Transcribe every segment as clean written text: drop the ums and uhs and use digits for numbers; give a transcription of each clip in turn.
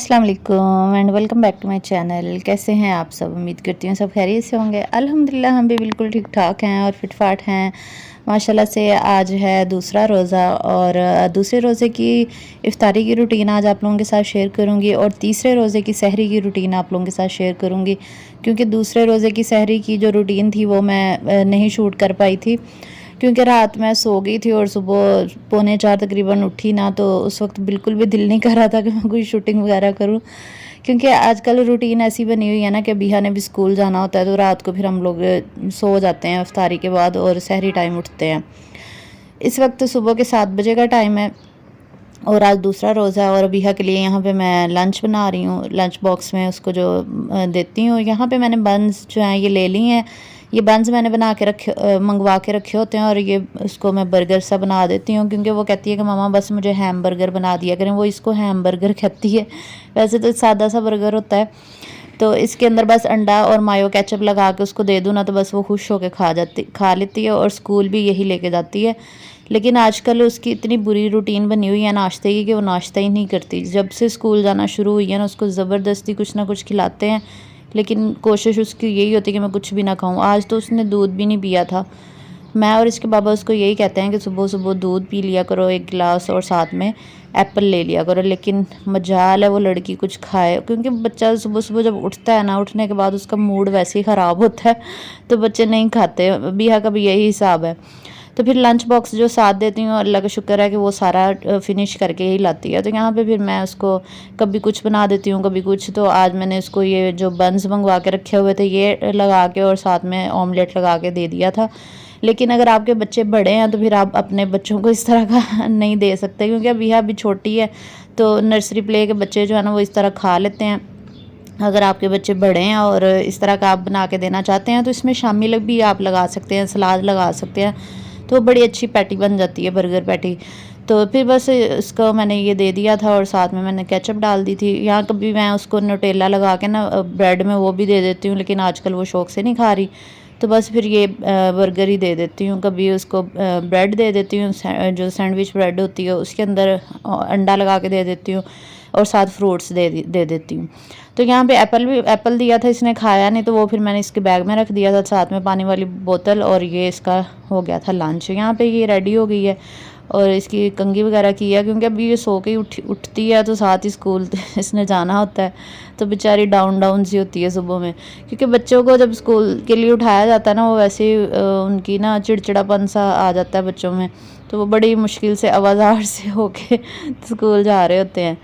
अस्सलाम वालेकुम and welcome back to my channel. कैसे हैं आप सब? उम्मीद करती हूँ सब खैरियत से होंगे। अल्हम्दुलिल्लाह हम भी बिल्कुल ठीक ठाक हैं और फिट फाट हैं माशाल्लाह से। आज है दूसरा रोज़ा और दूसरे रोज़े की इफ्तारी की रूटीन आज आप लोगों के साथ शेयर करूँगी और तीसरे रोज़े की सहरी की रूटीन आप लोगों के साथ शेयर करूँगी, क्योंकि दूसरे रोज़े की सहरी की जो रूटीन थी वो मैं नहीं शूट कर पाई थी क्योंकि रात मैं सो गई थी और सुबह 3:45 तकरीबन उठी ना, तो उस वक्त बिल्कुल भी दिल नहीं कर रहा था कि मैं कोई शूटिंग वगैरह करूं, क्योंकि आजकल रूटीन ऐसी बनी हुई है ना कि बिहा ने भी स्कूल जाना होता है तो रात को फिर हम लोग सो जाते हैं इफ्तारी के बाद और सहरी टाइम उठते हैं। इस वक्त सुबह के 7 बजे का टाइम है और आज दूसरा रोज़ा है और अबीहा के लिए यहाँ पे मैं लंच बना रही हूँ। लंच बॉक्स में उसको जो देती हूँ, यहाँ पे मैंने बंस जो हैं ये ले ली हैं। ये बंस मैंने बना के मंगवा के रखे होते हैं और ये उसको मैं बर्गर सा बना देती हूँ, क्योंकि वो कहती है कि मामा बस मुझे हैम बर्गर बना दिया करें। वो इसको हैम बर्गर कहती है, वैसे तो सादा सा बर्गर होता है। तो इसके अंदर बस अंडा और मायो केचप लगा के उसको दे दूँ ना, तो बस वो खुश होकर खा लेती है और स्कूल भी यही लेके जाती है। लेकिन आजकल उसकी इतनी बुरी रूटीन बनी हुई है नाश्ते की कि वो नाश्ता ही नहीं करती। जब से स्कूल जाना शुरू हुई है ना, उसको ज़बरदस्ती कुछ ना कुछ खिलाते हैं, लेकिन कोशिश उसकी यही होती है कि मैं कुछ भी ना खाऊं। आज तो उसने दूध भी नहीं पिया था। मैं और इसके बाबा उसको यही कहते हैं कि सुबह सुबह दूध पी लिया करो 1 गिलास और साथ में एप्पल ले लिया करो, लेकिन मजाल है वो लड़की कुछ खाए, क्योंकि बच्चा सुबह सुबह जब उठता है ना, उठने के बाद उसका मूड वैसे ही ख़राब होता है, तो बच्चे नहीं खाते। बिहा का भी यही हिसाब है। तो फिर लंच बॉक्स जो साथ देती हूँ, अल्लाह का शुक्र है कि वो सारा फिनिश करके ही लाती है। तो यहाँ पे फिर मैं उसको कभी कुछ बना देती हूँ कभी कुछ। तो आज मैंने इसको ये जो बंस मंगवा के रखे हुए थे ये लगा के और साथ में ऑमलेट लगा के दे दिया था। लेकिन अगर आपके बच्चे बड़े हैं तो फिर आप अपने बच्चों को इस तरह का नहीं दे सकते, क्योंकि अभी यह अभी छोटी है, तो नर्सरी प्ले के बच्चे जो है ना वो इस तरह खा लेते हैं। अगर आपके बच्चे बड़े हैं और इस तरह का आप बना के देना चाहते हैं तो इसमें शामिल भी आप लगा सकते हैं, सलाद लगा सकते हैं, तो बड़ी अच्छी पैटी बन जाती है, बर्गर पैटी। तो फिर बस इसको मैंने ये दे दिया था और साथ में मैंने केचप डाल दी थी। यहाँ कभी मैं उसको न्यूटेला लगा के ना ब्रेड में वो भी दे देती हूँ, लेकिन आजकल वो शौक़ से नहीं खा रही, तो बस फिर ये बर्गर ही दे देती हूँ। कभी उसको ब्रेड दे देती हूँ, जो सैंडविच ब्रेड होती है उसके अंदर अंडा लगा के दे देती हूँ और साथ फ्रूट्स दे देती हूँ। तो यहाँ पे एप्पल दिया था, इसने खाया नहीं, तो वो फिर मैंने इसके बैग में रख दिया था, साथ में पानी वाली बोतल, और ये इसका हो गया था लंच। यहाँ पे ये रेडी हो गई है और इसकी कंघी वगैरह की है, क्योंकि अभी ये सो के ही उठती है, तो साथ ही स्कूल इसने जाना होता है, तो बेचारी डाउन सी होती है सुबह में। क्योंकि बच्चों को जब स्कूल के लिए उठाया जाता है ना, वो वैसे ही उनकी ना चिड़चिड़ापन सा आ जाता है बच्चों में, तो वो बड़ी मुश्किल से आवाज़ार से होके स्कूल जा रहे होते हैं।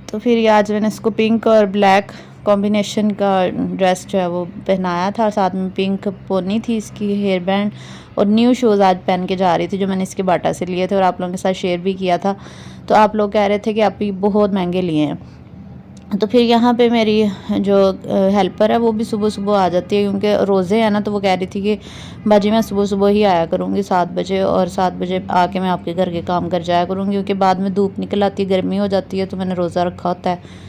तो फिर आज मैंने इसको पिंक और ब्लैक कॉम्बिनेशन का ड्रेस जो है वो पहनाया था, साथ में पिंक पोनी थी इसकी, हेयर बैंड, और न्यू शूज़ आज पहन के जा रही थी जो मैंने इसके बाटा से लिए थे और आप लोगों के साथ शेयर भी किया था। तो आप लोग कह रहे थे कि आप ये बहुत महंगे लिए हैं। तो फिर यहाँ पे मेरी जो हेल्पर है वो भी सुबह सुबह आ जाती है, क्योंकि रोज़े है ना, तो वो कह रही थी कि बाजी मैं सुबह सुबह ही आया करूँगी 7 बजे, और 7 बजे आके मैं आपके घर के काम कर जाया करूँगी, क्योंकि बाद में धूप निकल आती है, गर्मी हो जाती है, तो मैंने रोज़ा रखा होता है।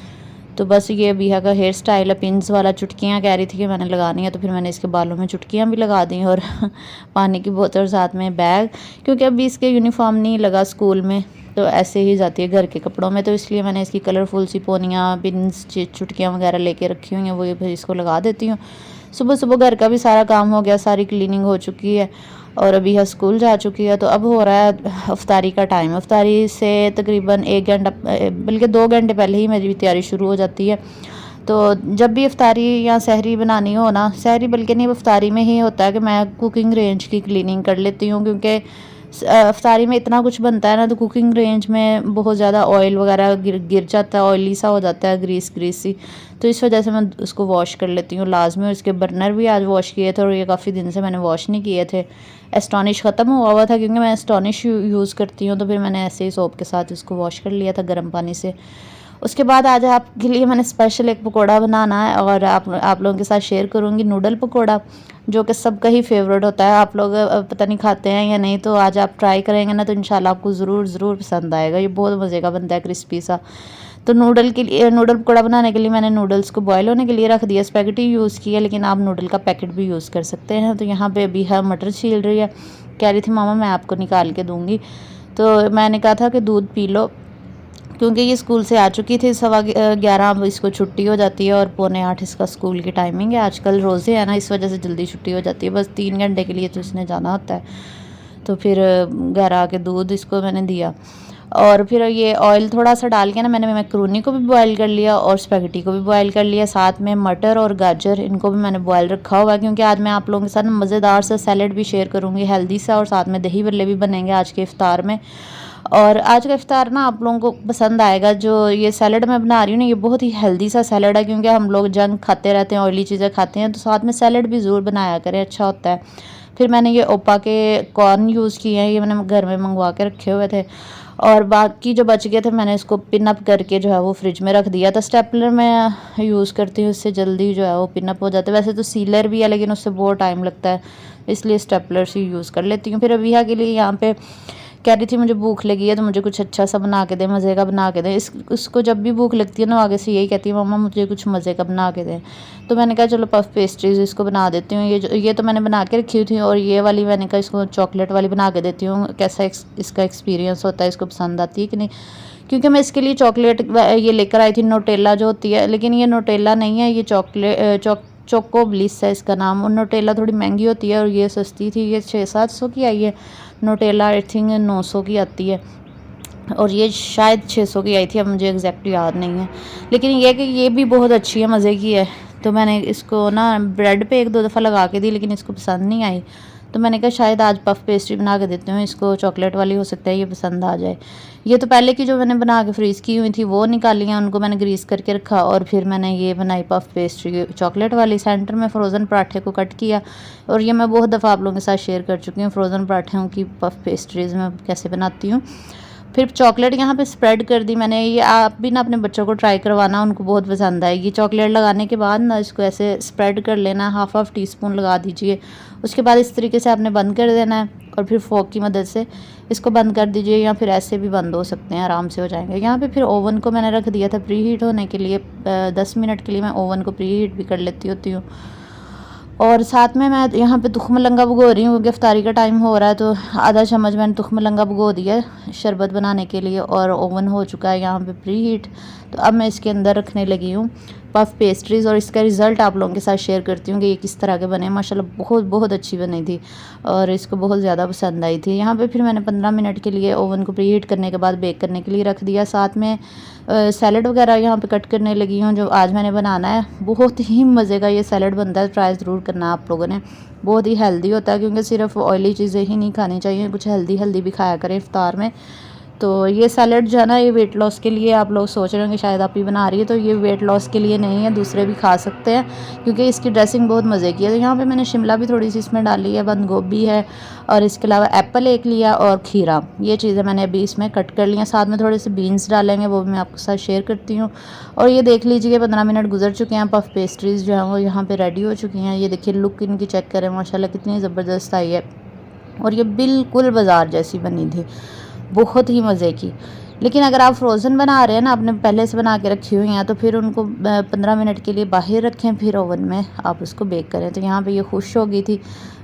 तो बस ये बिहा का हेयर स्टाइल है, पिंस वाला। चुटकियाँ कह रही थी कि मैंने लगानी है, तो फिर मैंने इसके बालों में चुटकियाँ भी लगा दी और पानी की बोतल साथ में बैग, क्योंकि अभी इसके यूनिफॉर्म नहीं लगा स्कूल में, तो ऐसे ही जाती है घर के कपड़ों में, तो इसलिए मैंने इसकी कलरफुल सी पोनियाँ, पिन्स, चुटकियाँ वगैरह लेके रखी हुई हैं, वो फिर इसको लगा देती हूँ। सुबह सुबह घर का भी सारा काम हो गया, सारी क्लीनिंग हो चुकी है और अभी यह स्कूल जा चुकी है। तो अब हो रहा है अफ्तारी का टाइम। अफ्तारी से तकरीबन 1 घंटा बल्कि 2 घंटे पहले ही मेरी तैयारी शुरू हो जाती है। तो जब भी अफ्तारी या सहरी बनानी हो ना, सहरी बल्कि नहीं अफ्तारी में ही होता है कि मैं कुकिंग रेंज की क्लीनिंग कर लेती हूँ, क्योंकि अफ्तारी में इतना कुछ बनता है ना, तो कुकिंग रेंज में बहुत ज़्यादा ऑयल वगैरह गिर जाता है, ऑयली सा हो जाता है, ग्रीस सी, तो इस वजह से मैं उसको वॉश कर लेती हूँ लाजमी। और इसके बर्नर भी आज वॉश किए थे और ये काफ़ी दिन से मैंने वॉश नहीं किए थे। एस्टॉनिश ख़त्म हुआ था, क्योंकि मैं एस्टॉनिश यूज़ करती हूँ, तो फिर मैंने ऐसे ही सोप के साथ इसको वॉश कर लिया था गर्म पानी से। उसके बाद आज आपके लिए मैंने स्पेशल एक पकोड़ा बनाना है और आप लोगों के साथ शेयर करूँगी नूडल पकोड़ा, जो कि सबका ही फेवरेट होता है। आप लोग पता नहीं खाते हैं या नहीं, तो आज आप ट्राई करेंगे ना, तो इंशाल्लाह आपको ज़रूर पसंद आएगा। ये बहुत मज़े का बनता है, क्रिस्पी सा। तो नूडल पकोड़ा बनाने के लिए मैंने नूडल्स को बॉयल होने के लिए रख दिया, स्पैगेटी यूज़ किया, लेकिन आप नूडल का पैकेट भी यूज़ कर सकते हैं। तो यहाँ पे अभी है मटर छील रही है, कह रही थी मामा मैं आपको निकाल के दूँगी, तो मैंने कहा था कि दूध पी लो, क्योंकि ये स्कूल से आ चुकी थी 11:15, अब इसको छुट्टी हो जाती है और 7:45 इसका स्कूल की टाइमिंग है। आजकल रोज़े है ना, इस वजह से जल्दी छुट्टी हो जाती है, बस 3 घंटे के लिए तो इसने जाना होता है। तो फिर घर आके दूध इसको मैंने दिया और फिर ये ऑयल थोड़ा सा डाल के ना मैंने मैक्रोनी को भी बॉयल कर लिया और स्पैगेटी को भी बॉयल कर लिया, साथ में मटर और गाजर इनको भी मैंने बॉयल रखा हुआ है, क्योंकि आज मैं आप लोगों के साथ मज़ेदार सा सैलेड भी शेयर करूँगी, हेल्दी सा, और साथ में दही बल्ले भी बनेंगे आज के इफ्तार में। और आज का इफ्तार ना आप लोगों को पसंद आएगा। जो ये सैलड मैं बना रही हूँ ना, ये बहुत ही हेल्दी सा सैलड है, क्योंकि हम लोग जंक खाते रहते हैं, ऑयली चीज़ें खाते हैं, तो साथ में सैलड भी ज़रूर बनाया करें, अच्छा होता है। फिर मैंने ये ओपा के कॉर्न यूज़ किए हैं, ये मैंने घर में मंगवा के रखे हुए थे, और बाकी जो बच गए थे मैंने इसको पिन अप करके जो है वो फ्रिज में रख दिया था। स्टेपलर मैं यूज़ करती हूँ, उससे जल्दी जो है वो पिन अप हो जाता है। वैसे तो सीलर भी है लेकिन उससे बहुत टाइम लगता है, इसलिए स्टेपलर से यूज़ कर लेती हूँ। फिर अभी के लिए यहाँ पे कह रही थी मुझे भूख लगी है, तो मुझे कुछ अच्छा सा बना के दे, मज़े का बना के दे। उसको जब भी भूख लगती है ना, आगे से यही कहती है मम्मा मुझे कुछ मज़े का बना के दे। तो मैंने कहा चलो पफ पेस्ट्रीज़ इसको बना देती हूँ। ये तो मैंने बना के रखी हुई थी, और ये वाली मैंने कहा इसको चॉकलेट वाली बना के देती हूँ, कैसा इसका एक्सपीरियंस होता है, इसको पसंद आती है कि नहीं। क्योंकि मैं इसके लिए चॉकलेट ये लेकर आई थी, नोटेला जो होती है, लेकिन ये नोटेला नहीं है, ये चोको ब्लिस है इसका नाम। और नोटेला थोड़ी महंगी होती है और ये सस्ती थी, ये 600-700 की आई है। नोटेला आई थिंक 900 की आती है, और ये शायद 600 की आई थी, अब मुझे एग्जैक्ट याद नहीं है। लेकिन ये कि ये भी बहुत अच्छी है, मज़े की है। तो मैंने इसको ना ब्रेड पे 1-2 दफ़ा लगा के दी, लेकिन इसको पसंद नहीं आई, तो मैंने कहा शायद आज पफ पेस्ट्री बना के देती हूँ इसको, चॉकलेट वाली, हो सकता है ये पसंद आ जाए। ये तो पहले की जो मैंने बना के फ्रीज़ की हुई थी वो निकाली हैं, उनको मैंने ग्रीस करके रखा, और फिर मैंने ये बनाई पफ पेस्ट्री चॉकलेट वाली। सेंटर में फ्रोज़न पराठे को कट किया, और ये मैं बहुत दफ़ा आप लोगों के साथ शेयर कर चुकी हूँ, फ्रोज़न पराठों की पफ पेस्ट्रीज़ मैं कैसे बनाती हूँ। फिर चॉकलेट यहाँ पे स्प्रेड कर दी मैंने। ये आप भी ना अपने बच्चों को ट्राई करवाना, उनको बहुत पसंद आएगी। चॉकलेट लगाने के बाद ना इसको ऐसे स्प्रेड कर लेना, हाफ टी स्पून लगा दीजिए। उसके बाद इस तरीके से आपने बंद कर देना है, और फिर फोक की मदद से इसको बंद कर दीजिए, या फिर ऐसे भी बंद हो सकते हैं, आराम से हो जाएंगे। यहाँ पे फिर ओवन को मैंने रख दिया था प्री हीट होने के लिए, 10 मिनट के लिए मैं ओवन को प्री हीट भी कर लेती होती हूँ। और साथ में मैं यहाँ पे तुख मलंगा भिगो रही हूँ, क्योंकि इफ्तारी का टाइम हो रहा है, तो आधा चम्मच मैंने तुख मलंगा भिगो दिया है शरबत बनाने के लिए, और ओवन हो चुका है यहाँ पे प्री हीट। तो अब मैं इसके अंदर रखने लगी हूँ पफ पेस्ट्रीज़, और इसका रिज़ल्ट आप लोगों के साथ शेयर करती हूँ कि ये किस तरह के बने। माशाल्लाह बहुत बहुत अच्छी बनी थी, और इसको बहुत ज़्यादा पसंद आई थी। यहाँ पे फिर मैंने 15 मिनट के लिए ओवन को प्री हीट करने के बाद बेक करने के लिए रख दिया। साथ में सैलड वगैरह यहाँ पे कट करने लगी हूँ, जो आज मैंने बनाना है। बहुत ही मज़े का ये सैलड बनता है, ट्राई ज़रूर करना आप लोगों ने। बहुत ही हेल्दी होता है, क्योंकि सिर्फ ऑयली चीज़ें ही नहीं खानी चाहिए, कुछ हेल्दी भी खाया करें इफ्तार में। तो ये सैलड जो है ना, ये वेट लॉस के लिए, आप लोग सोच रहे होंगे शायद आप ही बना रही है, तो ये वेट लॉस के लिए नहीं है, दूसरे भी खा सकते हैं, क्योंकि इसकी ड्रेसिंग बहुत मज़े की है। तो यहाँ पे मैंने शिमला भी थोड़ी सी इसमें डाली है, बंद गोभी है, और इसके अलावा एप्पल एक लिया, और खीरा। ये चीज़ें मैंने अभी इसमें कट कर ली हैं। साथ में थोड़े से बीन्स डालेंगे, वो भी मैं आपके साथ शेयर करती हूँ। और ये देख लीजिए 15 मिनट गुजर चुके हैं, पफ पेस्ट्रीज़ जो हैं वो यहाँ पर रेडी हो चुकी हैं। ये देखिए लुक इनकी चेक करें, माशाल्लाह कितनी ज़बरदस्त आई है, और ये बिल्कुल बाज़ार जैसी बनी थी, बहुत ही मज़े की। लेकिन अगर आप फ्रोज़न बना रहे हैं ना, आपने पहले से बना के रखी हुई हैं, तो फिर उनको 15 मिनट के लिए बाहर रखें, फिर ओवन में आप उसको बेक करें। तो यहाँ पे ये खुश हो गई थी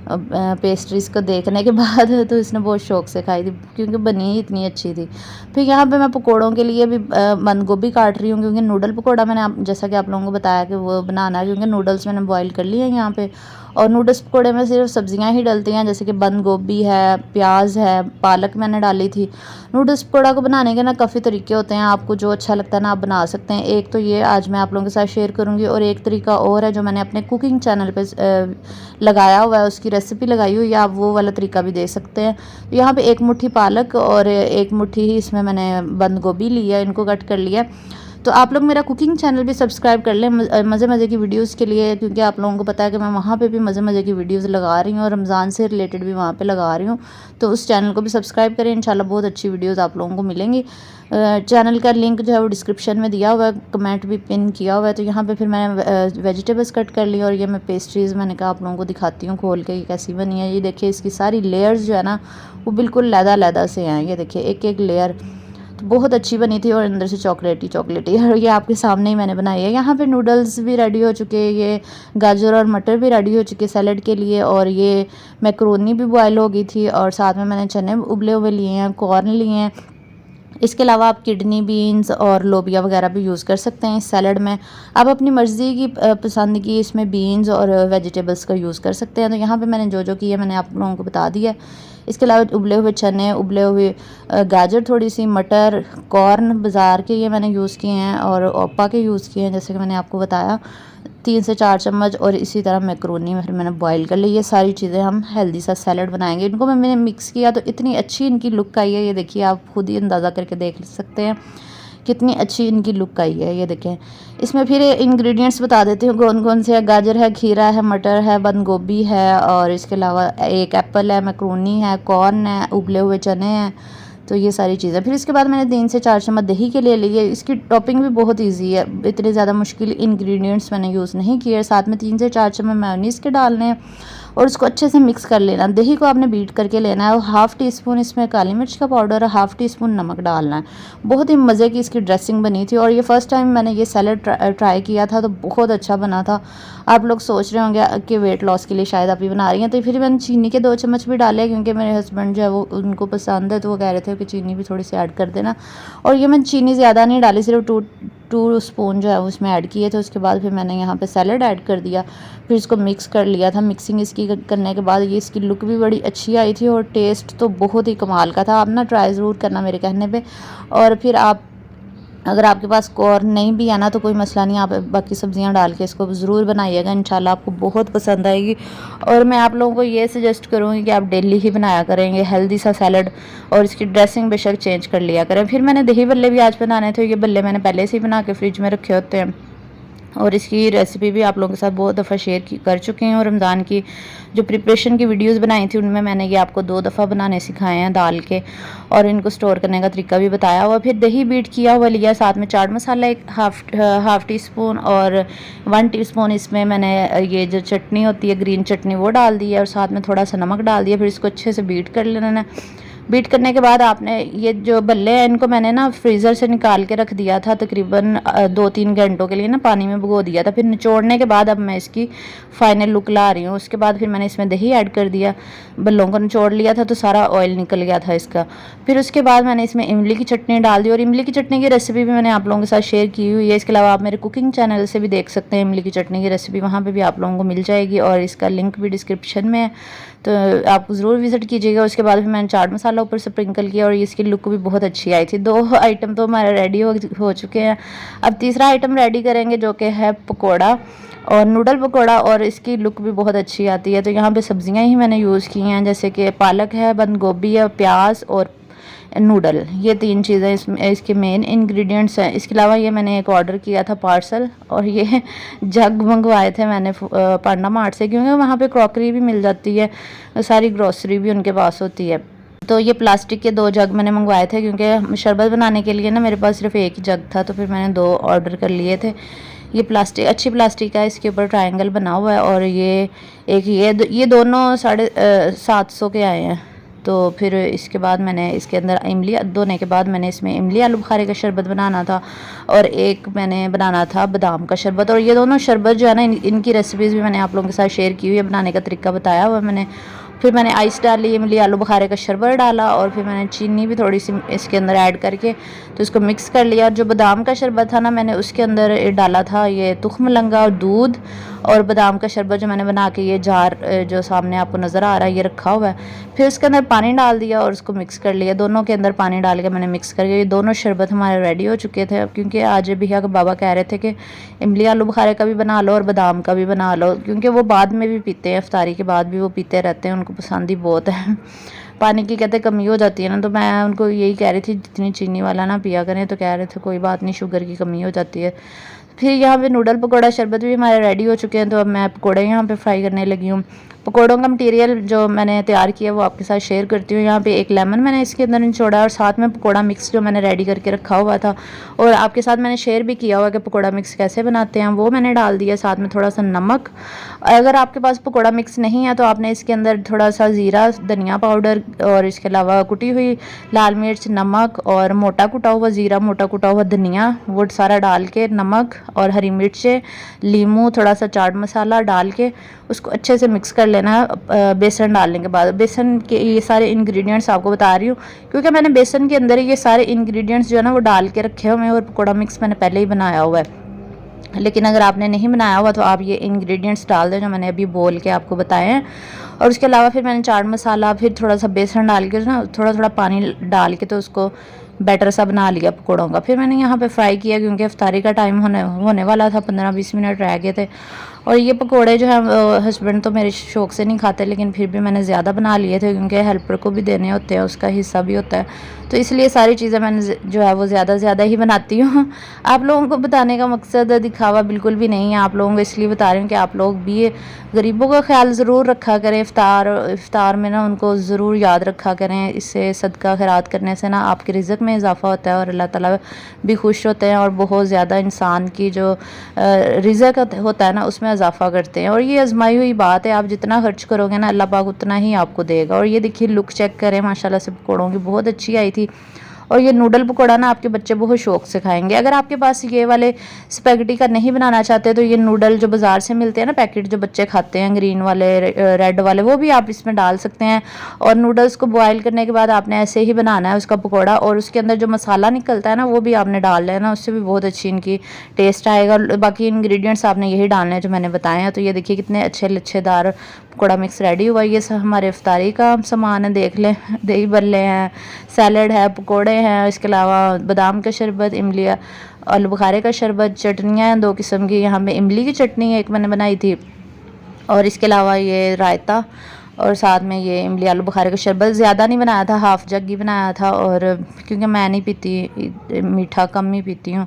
पेस्ट्रीज़ को देखने के बाद, तो इसने बहुत शौक़ से खाई थी, क्योंकि बनी ही इतनी अच्छी थी। फिर यहाँ पे मैं पकौड़ों के लिए भी बंद गोभी काट रही हूँ, क्योंकि नूडल पकौड़ा मैंने जैसा कि आप लोगों को बताया कि वो बनाना है, क्योंकि नूडल्स मैंने बॉयल कर लिए हैं यहाँ पे। और नूडल्स पकौड़े में सिर्फ सब्जियां ही डलती हैं, जैसे कि बंद गोभी है, प्याज है, पालक मैंने डाली थी। नूडल्स पकौड़ा को बनाने के ना काफ़ी तरीके होते हैं, आपको जो अच्छा लगता है ना आप बना सकते हैं। एक तो ये आज मैं आप लोगों के साथ शेयर करूँगी, और एक तरीका और है जो मैंने अपने कुकिंग चैनल पे लगाया हुआ है, उसकी रेसिपी लगाई हुई है, आप वो वाला तरीका भी दे सकते हैं। तो यहाँ पे 1 मुट्ठी पालक और 1 मुट्ठी ही इसमें मैंने बंद गोभी लिया, इनको कट कर लिया। तो आप लोग मेरा कुकिंग चैनल भी सब्सक्राइब कर लें मज़े की वीडियोस के लिए, क्योंकि आप लोगों को पता है कि मैं वहाँ पे भी मज़े की वीडियोस लगा रही हूँ, और रमज़ान से रिलेटेड भी वहाँ पे लगा रही हूँ। तो उस चैनल को भी सब्सक्राइब करें, इंशाल्लाह बहुत अच्छी वीडियोस आप लोगों को मिलेंगी। चैनल का लिंक जो है वो डिस्क्रिप्शन में दिया हुआ है, कमेंट भी पिन किया हुआ है। तो यहाँ पर फिर मैंने वेजिटेबल्स कट कर ली, और ये मैं पेस्ट्रीज़ मैंने कहा आप लोगों को दिखाती हूँ खोल के ये कैसी बनी है। ये देखिए इसकी सारी लेयर्स जो है ना वो बिल्कुल लैदा से हैं, ये देखिए एक लेयर, तो बहुत अच्छी बनी थी, और अंदर से चॉकलेटी और ये आपके सामने ही मैंने बनाई है। यहाँ पे नूडल्स भी रेडी हो चुके हैं, ये गाजर और मटर भी रेडी हो चुके सैलड के लिए, और ये मैक्रोनी भी बॉयल हो गई थी, और साथ में मैंने चने उबले हुए लिए हैं, कॉर्न लिए हैं, इसके अलावा आप किडनी बीन्स और लोबिया वगैरह भी यूज़ कर सकते हैं इस सैलड में। आप अपनी मर्ज़ी की पसंद की इसमें बीन्स और वेजिटेबल्स का यूज़ कर सकते हैं। तो यहाँ पे मैंने जो जो किया मैंने आप लोगों को बता दिया। इसके अलावा उबले हुए चने, उबले हुए गाजर, थोड़ी सी मटर, कॉर्न बाज़ार के ये मैंने यूज़ किए हैं और ओपा के यूज़ किए हैं जैसे कि मैंने आपको बताया, 3 से 4 चम्मच। और इसी तरह मैक्रोनी फिर मैंने बॉईल कर ली। ये सारी चीज़ें हम हेल्दी सा सैलड बनाएंगे। इनको मैंने मिक्स किया तो इतनी अच्छी इनकी लुक आई है, ये देखिए आप खुद ही अंदाज़ा करके देख सकते हैं कितनी अच्छी इनकी लुक आई है। ये देखें, इसमें फिर इंग्रेडिएंट्स बता देती हूँ कौन कौन से है। गाजर है, खीरा है, मटर है, बंद गोभी है और इसके अलावा एक एप्पल है, मैक्रोनी है, कॉर्न है, उबले हुए चने हैं। तो ये सारी चीज़ें। फिर इसके बाद मैंने 3 से 4 चम्मच दही के लिए ली है। इसकी टॉपिंग भी बहुत ईजी है, इतने ज़्यादा मुश्किल इंग्रेडिएंट्स मैंने यूज़ नहीं किए। साथ में 3 से 4 चम्मच मेयोनीज़ के डालने हैं और उसको अच्छे से मिक्स कर लेना। दही को आपने बीट करके लेना है और हाफ़ टी स्पून इसमें काली मिर्च का पाउडर और हाफ़ टी स्पून नमक डालना है। बहुत ही मज़े की इसकी ड्रेसिंग बनी थी और ये फ़र्स्ट टाइम मैंने ये सैलड ट्राई किया था तो बहुत अच्छा बना था। आप लोग सोच रहे होंगे कि वेट लॉस के लिए शायद आप ही बना रही हैं, तो फिर मैंने चीनी के 2 चम्मच भी डाले क्योंकि मेरे हस्बैंड जो है वो उनको पसंद है, तो वो कह रहे थे कि चीनी भी थोड़ी सी ऐड कर देना। और ये मैंने चीनी ज़्यादा नहीं डाली, सिर्फ टू स्पून जो है उसमें ऐड किए थे। उसके बाद फिर मैंने यहाँ पे सैलड ऐड कर दिया, फिर इसको मिक्स कर लिया था। मिक्सिंग इसकी करने के बाद ये इसकी लुक भी बड़ी अच्छी आई थी और टेस्ट तो बहुत ही कमाल का था। आप ना ट्राई ज़रूर करना मेरे कहने पे। और फिर आप अगर आपके पास कॉर्न नहीं भी है ना तो कोई मसला नहीं, आप बाकी सब्जियां डाल के इसको ज़रूर बनाइएगा, इंशाल्लाह आपको बहुत पसंद आएगी। और मैं आप लोगों को ये सजेस्ट करूँगी कि आप डेली ही बनाया करेंगे हेल्दी सा सैलड और इसकी ड्रेसिंग बेशक चेंज कर लिया करें। फिर मैंने दही बल्ले भी आज बनाने थे। ये बल्ले मैंने पहले से ही बना के फ्रिज में रखे होते हैं और इसकी रेसिपी भी आप लोगों के साथ बहुत दफ़ा शेयर कर चुके हैं। और रमज़ान की जो प्रिपरेशन की वीडियोस बनाई थी उनमें मैंने ये आपको 2 दफ़ा बनाने सिखाए हैं दाल के, और इनको स्टोर करने का तरीका भी बताया हुआ। फिर दही बीट किया हुआ लिया, साथ में चाट मसाला एक हाफ़ टी स्पून और 1 टीस्पून इसमें मैंने ये जो चटनी होती है ग्रीन चटनी वो डाल दी है और साथ में थोड़ा सा नमक डाल दिया। फिर इसको अच्छे से बीट कर लेना है। बीट करने के बाद आपने ये जो बल्ले हैं इनको मैंने ना फ्रीज़र से निकाल के रख दिया था तकरीबन 2-3 घंटों के लिए ना पानी में भिगो दिया था। फिर निचोड़ने के बाद अब मैं इसकी फ़ाइनल लुक ला रही हूँ। उसके बाद फिर मैंने इसमें दही ऐड कर दिया, बल्लों को निचोड़ लिया था तो सारा ऑयल निकल गया था इसका। फिर उसके बाद मैंने इसमें इमली की चटनी डाल दी और इमली की चटनी की रेसिपी भी मैंने आप लोगों के साथ शेयर की हुई है। इसके अलावा आप मेरे कुकिंग चैनल से भी देख सकते हैं इमली की चटनी की रेसिपी, वहाँ पर भी आप लोगों को मिल जाएगी और इसका लिंक भी डिस्क्रिप्शन में है, तो आप ज़रूर विज़िट कीजिएगा। उसके बाद फिर मैंने चाट मसाला ऊपर से स्प्रिंकल किया और इसकी लुक भी बहुत अच्छी आई थी। 2 आइटम तो हमारे रेडी हो चुके हैं। अब तीसरा आइटम रेडी करेंगे जो कि है पकोड़ा और नूडल पकोड़ा, और इसकी लुक भी बहुत अच्छी आती है। तो यहाँ पे सब्जियां ही मैंने यूज़ की हैं जैसे कि पालक है, बंद गोभी है, प्याज और नूडल, ये 3 चीज़ें इसमें इसके मेन इंग्रेडिएंट्स हैं। इसके अलावा ये मैंने एक ऑर्डर किया था पार्सल और ये जग मंगवाए थे मैंने पांडा मार्ट से, क्योंकि वहाँ पे क्रॉकरी भी मिल जाती है, सारी ग्रॉसरी भी उनके पास होती है। तो ये प्लास्टिक के 2 जग मैंने मंगवाए थे क्योंकि शरबत बनाने के लिए ना मेरे पास सिर्फ एक ही जग था, तो फिर मैंने 2 ऑर्डर कर लिए थे। ये प्लास्टिक अच्छी प्लास्टिक है, इसके ऊपर ट्रायंगल बना हुआ है और ये दोनों 750 के आए हैं। तो फिर इसके बाद मैंने इसके अंदर इमली धोने के बाद मैंने इसमें इमली आलू बुखारे का शरबत बनाना था और एक मैंने बनाना था बादाम का शरबत। और ये दोनों शरबत जो है ना इनकी रेसिपीज़ भी मैंने आप लोगों के साथ शेयर की हुई है, बनाने का तरीका बताया हुआ मैंने। फिर मैंने आइस डाली, इमली आलू बुखारे का शरबत डाला और फिर मैंने चीनी भी थोड़ी सी इसके अंदर ऐड करके तो इसको मिक्स कर लिया। और जो बादाम का शरबत था ना मैंने उसके अंदर डाला था ये तुख्म लंगा और दूध, और बादाम का शरबत जो मैंने बना के ये जार जो सामने आपको नज़र आ रहा है ये रखा हुआ है। फिर उसके अंदर पानी डाल दिया और उसको मिक्स कर लिया, दोनों के अंदर पानी डाल के मैंने मिक्स करके ये दोनों शरबत हमारे रेडी हो चुके थे। क्योंकि आज भैया के बाबा कह रहे थे कि इमली आलू बुखारे का भी बना लो और बादाम का भी बना लो, क्योंकि वो बाद में भी पीते हैं, इफ्तारी के बाद भी वो पीते रहते हैं, उनको पसंद ही बहुत है। पानी की कहते कमी हो जाती है ना, तो मैं उनको यही कह रही थी जितनी चीनी वाला ना पिया करें, तो कह रहे थे कोई बात नहीं, शुगर की कमी हो जाती है। फिर यहाँ पे नूडल पकौड़ा शरबत भी हमारे रेडी हो चुके हैं, तो अब मैं पकौड़े यहाँ पे फ्राई करने लगी हूँ। पकौड़ों का मटेरियल जो मैंने तैयार किया वो आपके साथ शेयर करती हूँ। यहाँ पे एक लेमन मैंने इसके अंदर निचोड़ा और साथ में पकौड़ा मिक्स जो मैंने रेडी करके रखा हुआ था और आपके साथ मैंने शेयर भी किया हुआ कि पकौड़ा मिक्स कैसे बनाते हैं, वो मैंने डाल दिया। साथ में थोड़ा सा नमक, अगर आपके पास पकौड़ा मिक्स नहीं है तो आपने इसके अंदर थोड़ा सा ज़ीरा, धनिया पाउडर और इसके अलावा कुटी हुई लाल मिर्च, नमक और मोटा कुटा हुआ ज़ीरा, मोटा कुटा हुआ धनिया, वो सारा डाल के नमक और हरी मिर्चें, लीमू, थोड़ा सा चाट मसाला डाल के उसको अच्छे से मिक्स कर लेना बेसन डालने के बाद। बेसन के ये सारे इंग्रेडिएंट्स आपको बता रही हूँ क्योंकि मैंने बेसन के अंदर ये सारे इंग्रेडिएंट्स जो है ना वो डाल के रखे हुए हैं और पकौड़ा मिक्स मैंने पहले ही बनाया हुआ है। लेकिन अगर आपने नहीं बनाया हुआ तो आप ये इंग्रेडिएंट्स डाल दें जो मैंने अभी बोल के आपको बताए हैं। और उसके अलावा फिर मैंने चाट मसाला, फिर थोड़ा सा बेसन डाल के ना थोड़ा थोड़ा पानी डाल के तो उसको बैटर सा बना लिया पकौड़ों का। फिर मैंने यहाँ पे फ्राई किया क्योंकि इफ्तारी का टाइम होने वाला था, 15-20 मिनट रह गए थे। और ये पकोड़े जो है हस्बैंड तो मेरे शौक़ से नहीं खाते, लेकिन फिर भी मैंने ज़्यादा बना लिए थे क्योंकि हेल्पर को भी देने होते हैं, उसका हिस्सा भी होता है, तो इसलिए सारी चीज़ें मैंने जो है वो ज़्यादा ही बनाती हूँ। आप लोगों को बताने का मकसद दिखावा बिल्कुल भी नहीं है, आप लोगों को इसलिए बता रही हूँ कि आप लोग भी गरीबों का ख्याल ज़रूर रखा करें। इफ्तार में ना उनको ज़रूर याद रखा करें। इससे सदका खैरात करने से ना आपके रिज़्क़ में इजाफ़ा होता है और अल्लाह ताला भी खुश होते हैं और बहुत ज़्यादा इंसान की जो रिज़्क़ होता है ना उसमें इजाफ़ा करते हैं। और ये आजमाई हुई बात है, आप जितना खर्च करोगे ना अल्लाह पाक उतना ही आपको देगा। और ये देखिए लुक चेक करें, माशाल्लाह से पकौड़ों की बहुत अच्छी आई थी। और ये नूडल पकौड़ा ना आपके बच्चे बहुत शौक़ से खाएंगे। अगर आपके पास ये वाले स्पैगेटी का नहीं बनाना चाहते तो ये नूडल जो बाज़ार से मिलते हैं ना पैकेट, जो बच्चे खाते हैं ग्रीन वाले रेड वाले, वो भी आप इसमें डाल सकते हैं। और नूडल्स को बॉयल करने के बाद आपने ऐसे ही बनाना है उसका पकौड़ा, और उसके अंदर जो मसाला निकलता है ना वो भी आपने डाल लेना, उससे भी बहुत अच्छी इनकी टेस्ट आएगा। बाकी इंग्रेडिएंट्स आपने यही डालने हैं जो मैंने बताए हैं। तो ये देखिए कितने अच्छे लच्छेदार पकौड़ा मिक्स रेडी हुआ। ये सब हमारे इफ्तारी का सामान है, देख लें। दही बल्ले हैं, सैलड है, पकौड़े हैं, इसके अलावा बादाम का शरबत, इमली, आलू बुखारे का शरबत, चटनियाँ हैं 2 किस्म की। यहाँ पे इमली की चटनी एक मैंने बनाई थी, और इसके अलावा ये रायता, और साथ में ये इमली आलू बुखारे का शरबत। ज़्यादा नहीं बनाया था, हाफ़ जग ही बनाया था, और क्योंकि मैं नहीं पीती मीठा, कम ही पीती हूँ।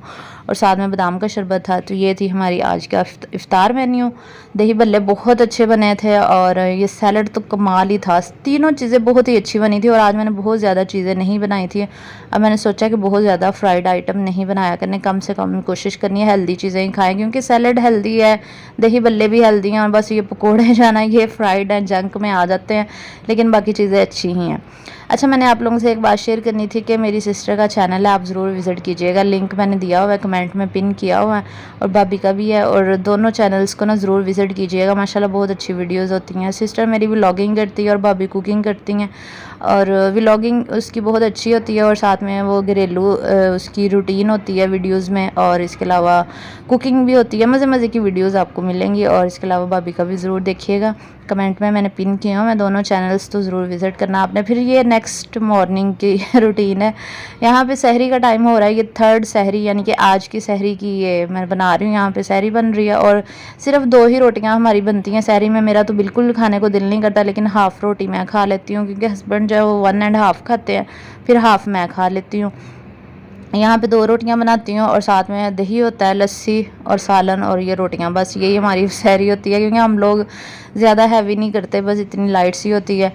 और साथ में बादाम का शरबत था। तो ये थी हमारी आज का इफ्तार मेन्यू। दही बल्ले बहुत अच्छे बने थे, और ये सैलड तो कमाल ही था। तीनों चीज़ें बहुत ही अच्छी बनी थी। और आज मैंने बहुत ज़्यादा चीज़ें नहीं बनाई थी। अब मैंने सोचा कि बहुत ज़्यादा फ्राइड आइटम नहीं बनाया करने, कम से कम कोशिश करनी है हेल्दी चीज़ें ही खाएँ, क्योंकि सैलड हेल्दी है, दही बल्ले भी हेल्दी हैं, और बस ये पकौड़े जो है ना ये फ्राइड हैं, जंक में आ जाते हैं, लेकिन बाकी चीज़ें अच्छी ही हैं। अच्छा, मैंने आप लोगों से एक बात शेयर करनी थी कि मेरी सिस्टर का चैनल है, आप ज़रूर विज़िट कीजिएगा। लिंक मैंने दिया हुआ है, कमेंट में पिन किया हुआ है, और भाभी का भी है। और दोनों चैनल्स को ना ज़रूर विज़िट कीजिएगा, माशाल्लाह बहुत अच्छी वीडियोस होती हैं। सिस्टर मेरी व्लॉगिंग करती है और भाभी कुकिंग करती हैं, और व्लॉगिंग उसकी बहुत अच्छी होती है, और साथ में वो घरेलू उसकी रूटीन होती है वीडियोज़ में, और इसके अलावा कुकिंग भी होती है। मज़े की वीडियोज़ आपको मिलेंगी। और इसके अलावा भाभी का भी ज़रूर देखिएगा, कमेंट में मैंने पिन किया हूँ, मैं दोनों चैनल्स तो ज़रूर विज़िट करना आपने। फिर ये नेक्स्ट मॉर्निंग की रूटीन है। यहाँ पे सहरी का टाइम हो रहा है, ये 3rd सहरी, यानी कि आज की सहरी की ये मैं बना रही हूँ। यहाँ पे सहरी बन रही है, और सिर्फ 2 ही रोटियाँ हमारी बनती हैं सहरी में। मेरा तो बिल्कुल खाने को दिल नहीं करता, लेकिन हाफ़ रोटी मैं खा लेती हूँ, क्योंकि हस्बैंड जो है वो 1.5 खाते हैं, फिर हाफ़ मैं खा लेती हूँ। यहाँ पे 2 रोटियाँ बनाती हूँ, और साथ में दही होता है, लस्सी और सालन, और ये रोटियाँ। बस यही हमारी सहरी होती है, क्योंकि हम लोग ज़्यादा हैवी नहीं करते, बस इतनी लाइट सी होती है।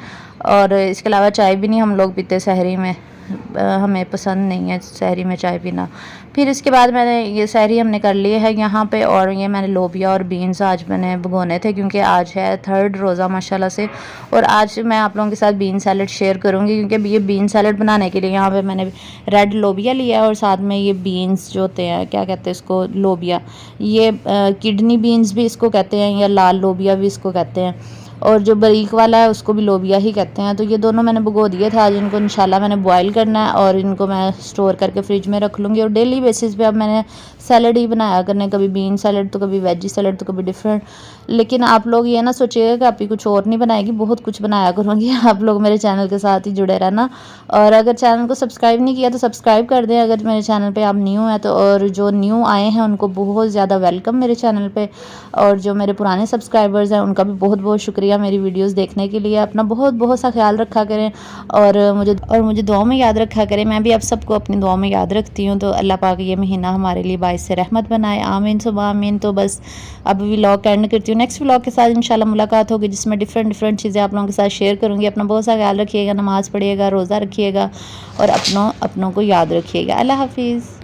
और इसके अलावा चाय भी नहीं हम लोग पीते सहरी में, हमें पसंद नहीं है सहरी में चाय पीना। फिर इसके बाद मैंने ये सहरी हमने कर ली है यहाँ पे। और ये मैंने लोबिया और बीन्स आज मैंने भिगोने थे, क्योंकि आज है 3rd रोज़ा माशाल्लाह से। और आज मैं आप लोगों के साथ बीन सैलड शेयर करूँगी, क्योंकि ये बीन सैलड बनाने के लिए यहाँ पे मैंने रेड लोबिया लिया है, और साथ में ये बीन्स जो होते हैं, क्या कहते हैं इसको, लोबिया, ये किडनी बीन्स भी इसको कहते हैं, या लाल लोबिया भी इसको कहते हैं, और जो बारीक वाला है उसको भी लोबिया ही कहते हैं। तो ये दोनों मैंने भिगो दिए थे। आज इनको इंशाल्लाह मैंने बॉयल करना है, और इनको मैं स्टोर करके फ्रिज में रख लूँगी। और डेली बेसिस पे अब मैंने सैलड ही बनाया करने, कभी बीन सैलड तो कभी वेजी सैलड तो कभी डिफरेंट। लेकिन आप लोग ये ना सोचिएगा कि आप ही कुछ और नहीं बनाएगी, बहुत कुछ बनाया करूँगी। आप लोग मेरे चैनल के साथ ही जुड़े रहना, और अगर चैनल को सब्सक्राइब नहीं किया तो सब्सक्राइब कर दें अगर मेरे चैनल पर आप न्यू हैं तो। और जो न्यू आए हैं उनको बहुत ज़्यादा वेलकम मेरे चैनल पर, और जो मेरे पुराने सब्सक्राइबर्स हैं उनका भी बहुत शुक्रिया मेरी वीडियोस देखने के लिए। अपना बहुत सा ख्याल रखा करें, और मुझे दुआ में याद रखा करें। मैं भी आप सबको अपनी दुआ में याद रखती हूँ। तो अल्लाह पाक ये महीना हमारे लिए बाइस से रहमत बनाए, आमीन सुबह आमीन। तो बस अब व्लॉग एंड करती हूँ, नेक्स्ट व्लॉग के साथ इंशाल्लाह मुलाकात होगी, जिसमें डिफरेंट चीज़ें आप लोगों के साथ शेयर करूँगी। अपना बहुत सा ख्याल रखिएगा, नमाज़ पढ़िएगा, रोज़ा रखिएगा, और अपनों को याद रखिएगा। अल्लाह हाफिज़।